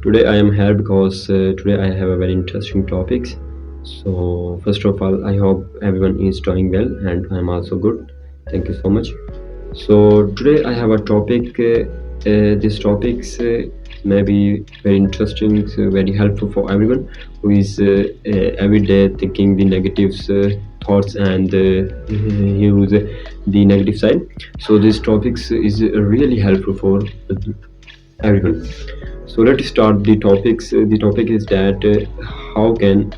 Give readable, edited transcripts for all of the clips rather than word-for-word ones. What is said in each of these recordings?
Today I am here because today I have a very interesting topics. So first of all, I hope everyone is doing well and I am also good. Thank you so much. So today I have a topic. These topics may be very interesting, very helpful for everyone who is every day thinking the negatives thoughts and use the negative side. So these topics is really helpful for everyone. So let's start the topics. The topic is that how can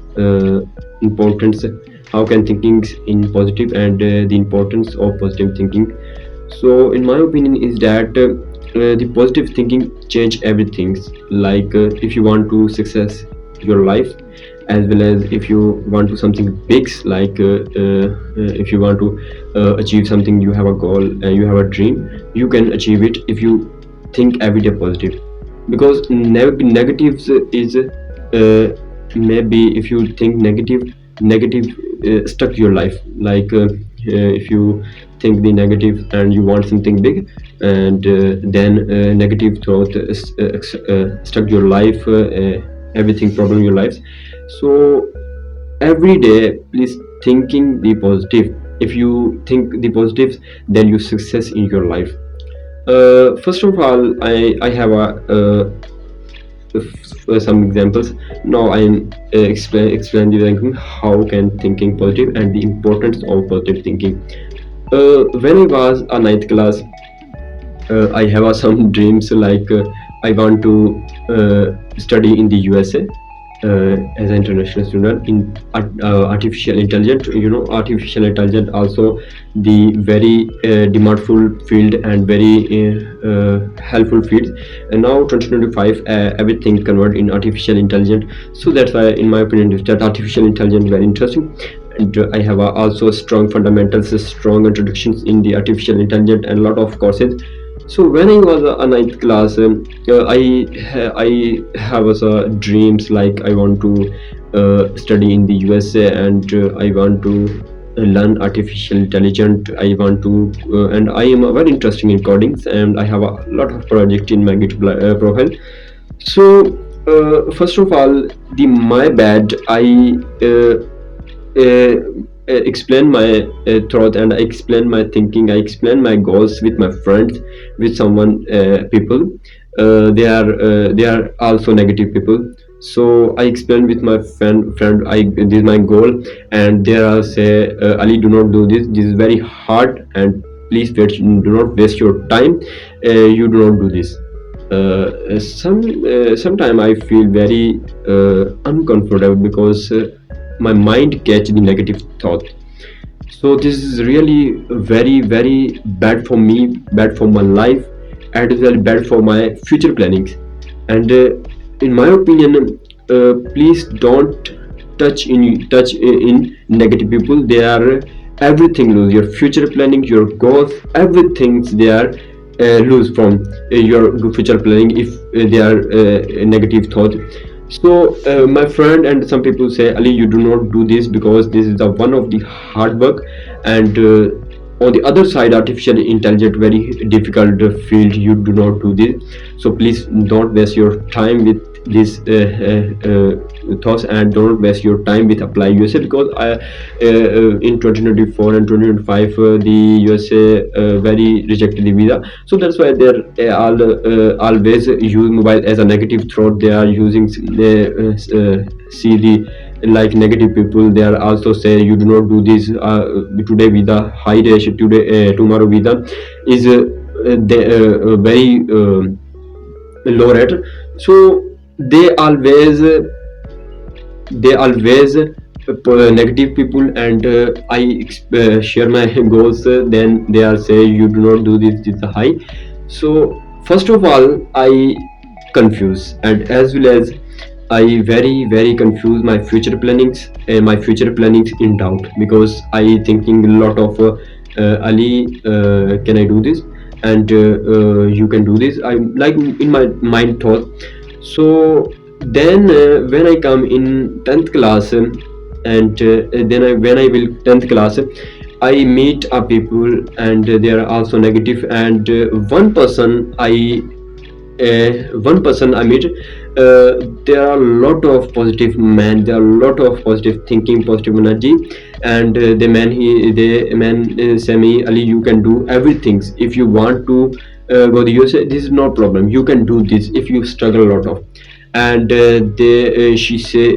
importance, how can thinking in positive and the importance of positive thinking. So in my opinion is that the positive thinking change everything. Like if you want to success your life, as well as if you want to something big, like if you want to achieve something, you have a goal and you have a dream, you can achieve it if you think every day positive. Because negatives is maybe if you think negative stuck your life. Like if you think the negative and you want something big, and then negative thought stuck your life, everything problem your lives. So every day please thinking the positive. If you think the positives, then you success in your life. First of all, I have a some examples. Now I'm explain the thinking, how can thinking positive and the importance of positive thinking. When I was a ninth class, I have some dreams, like I want to study in the USA as an international student in artificial intelligence. You know, artificial intelligence also the very demandful field and very helpful field. And now 2025, everything convert in artificial intelligence. So that's why, in my opinion, is that artificial intelligence very interesting. And I have also strong fundamentals, strong introductions in the artificial intelligence, and a lot of courses. So when I was a ninth class, I have dreams, like I want to study in the USA, and I want to learn artificial intelligence. I want to, and I am very interested in codings, and I have a lot of project in my GitHub profile. So first of all, the my bad, I explain my thought, and I explain my thinking, I explain my goals with my friends, with someone people. They are also negative people. So I explain with my friend, I this is my goal, and they are say, Ali, do not do this, this is very hard, and please wait, do not waste your time, you do not do this. Sometime I feel very uncomfortable, because my mind catch the negative thought. So this is really very bad for me, bad for my life, and as well bad for my future plannings. And in my opinion, please don't touch in negative people. They are everything lose your future planning, your goals, everything they are lose from your future planning if they are negative thought. So my friend and some people say, Ali, you do not do this, because this is the one of the hard work, and on the other side, artificial intelligence very difficult field, you do not do this. So please don't waste your time with these thoughts, and don't waste your time with apply USA. Because in 2024 and 2025, the USA very rejected the visa. So that's why they're always use mobile as a negative thought. They are using see the like negative people. They are also say, you do not do this, today visa high ratio, today tomorrow visa is very low rate. So they always negative people, and share my goals, then they are say, you do not do this, this is high. So first of all, I confuse, and as well as I very confuse my future plannings, my future plannings in doubt, because I thinking a lot of Ali, can I do this, and you can do this, I like in my mind thought. So then when I come in 10th class, and then when I will 10th class, I meet a people, and they are also negative, and one person I meet, there are a lot of positive men, there are a lot of positive thinking, positive energy. And the man say me, Ali, you can do everything. If you want to go to USA, this is no problem, you can do this if you struggle a lot of. And she say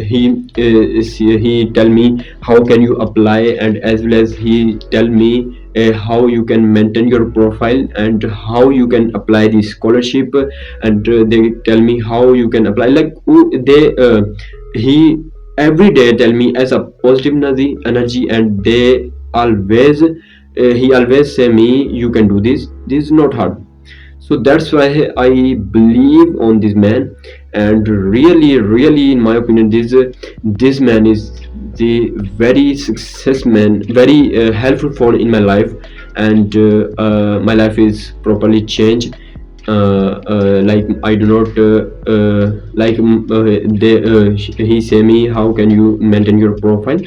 he tell me how can you apply, and as well as he tell me how you can maintain your profile and how you can apply the scholarship. And they tell me how you can apply, like they he every day tell me as a positive energy. And they always he always say me, you can do this, this is not hard. So that's why I believe on this man. And really in my opinion, this man is the very success man, very helpful for in my life. And my life is properly changed. Like I do not like he say me how can you maintain your profile,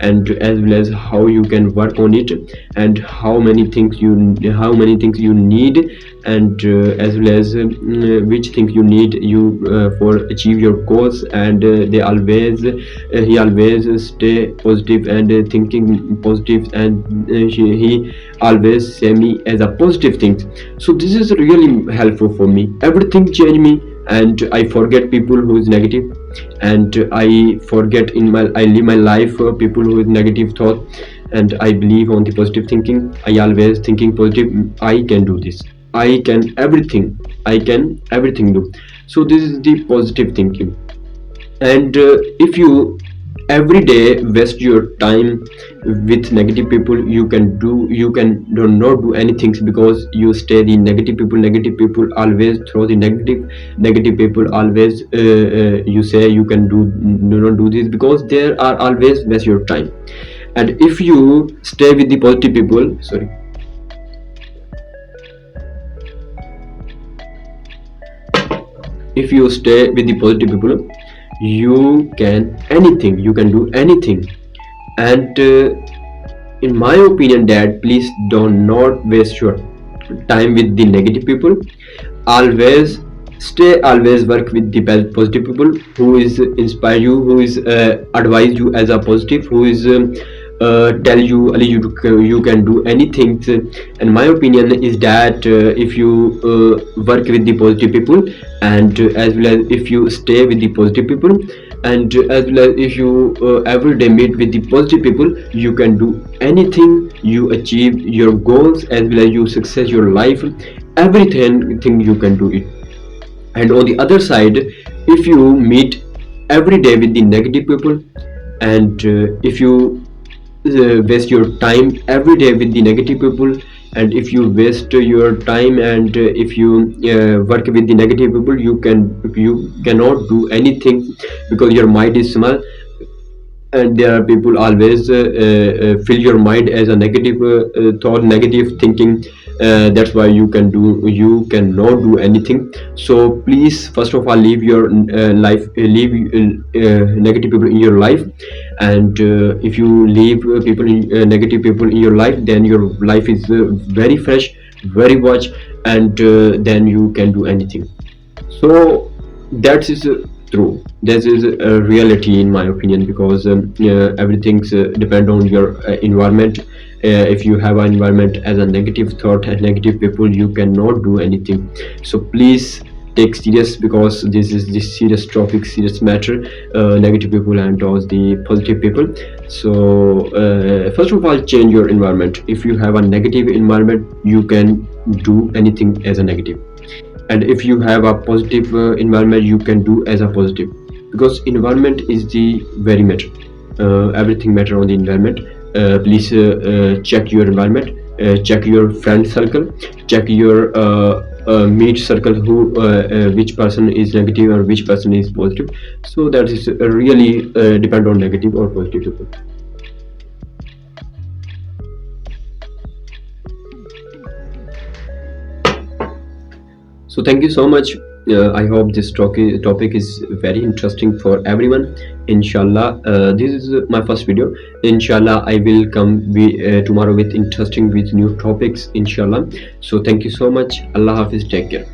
and as well as how you can work on it, and how many things you need, and as well as which things you need you for achieve your goals. And they always he always stay positive and thinking positive. And he always say me as a positive thing. So this is really helpful for me, everything changed me. And I forget people who is negative, and I forget in my I live my life for people who is negative thought. And I believe on the positive thinking. I always thinking positive, I can do this, I can everything, I can everything do. So this is the positive thinking. And if you every day waste your time with negative people, you can do not do anything, because you stay the negative people always throw the negative people always you say you can do not do this, because there are always waste your time. And if you stay with the positive people, sorry, if you stay with the positive people, you can anything, you can do anything. And in my opinion, dad, please do not waste your time with the negative people. Always always work with the positive people who is inspire you, who is advise you as a positive, who is tell you, Ali, you can do anything. And my opinion is that if you work with the positive people, and as well as if you stay with the positive people, and as well as if you every day meet with the positive people, you can do anything, you achieve your goals, as well as you success your life, everything you can do it. And on the other side, if you meet every day with the negative people, and if you waste your time every day with the negative people, and if you waste your time, and if you work with the negative people, you cannot do anything, because your mind is small. And there are people always fill your mind as a negative thought, negative thinking. That's why you cannot do anything. So please, first of all, leave your life, leave negative people in your life. And if you leave negative people in your life, then your life is very fresh, very much. And then you can do anything. So that is true, this is a reality in my opinion, because everything's depend on your environment. If you have an environment as a negative thought and negative people, you cannot do anything. So please take serious, because this is the serious topic, serious matter, negative people and those the positive people. So first of all, change your environment. If you have a negative environment, you can do anything as a negative. And if you have a positive environment, you can do as a positive, because environment is the very matter, everything matter on the environment. Please check your environment, check your friend circle, check your meet circle, who which person is negative or which person is positive. So that is really depend on negative or positive people. So thank you so much. I hope this topic is very interesting for everyone. Inshallah, this is my first video. Inshallah, I will come tomorrow with interesting with new topics. Inshallah. So thank you so much. Allah Hafiz. Take care.